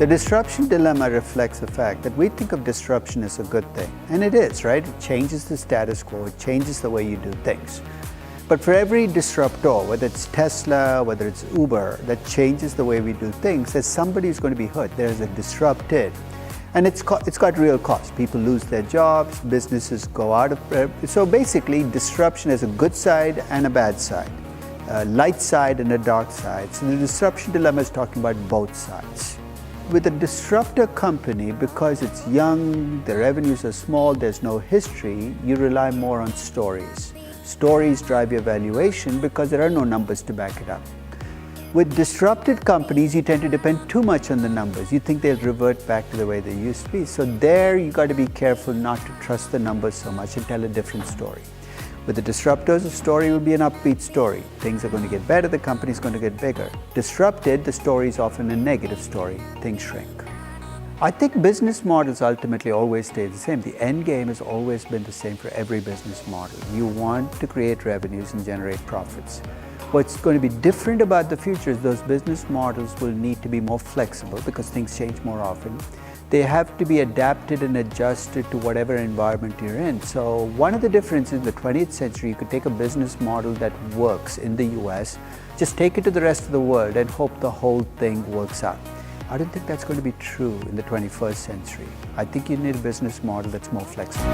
The disruption dilemma reflects the fact that we think of disruption as a good thing. And it is, right? It changes the status quo, it changes the way you do things. But for every disruptor, whether it's Tesla, whether it's Uber, that changes the way we do things, there's somebody who's going to be hurt. There's a disrupted. And it's got real costs. People lose their jobs, businesses go out of... So basically, disruption has a good side and a bad side. A light side and a dark side. So the disruption dilemma is talking about both sides. With a disruptor company, because it's young, the revenues are small, there's no history, you rely more on stories. Stories drive your valuation because there are no numbers to back it up. With disrupted companies, you tend to depend too much on the numbers. You think they'll revert back to the way they used to be. So there, you got to be careful not to trust the numbers so much and tell a different story. With the disruptors, the story will be an upbeat story. Things are going to get better, the company's going to get bigger. Disrupted, the story is often a negative story. Things shrink. I think business models ultimately always stay the same. The end game has always been the same for every business model. You want to create revenues and generate profits. What's going to be different about the future is those business models will need to be more flexible because things change more often. They have to be adapted and adjusted to whatever environment you're in. So one of the differences in the 20th century, you could take a business model that works in the US, just take it to the rest of the world and hope the whole thing works out. I don't think that's going to be true in the 21st century. I think you need a business model that's more flexible.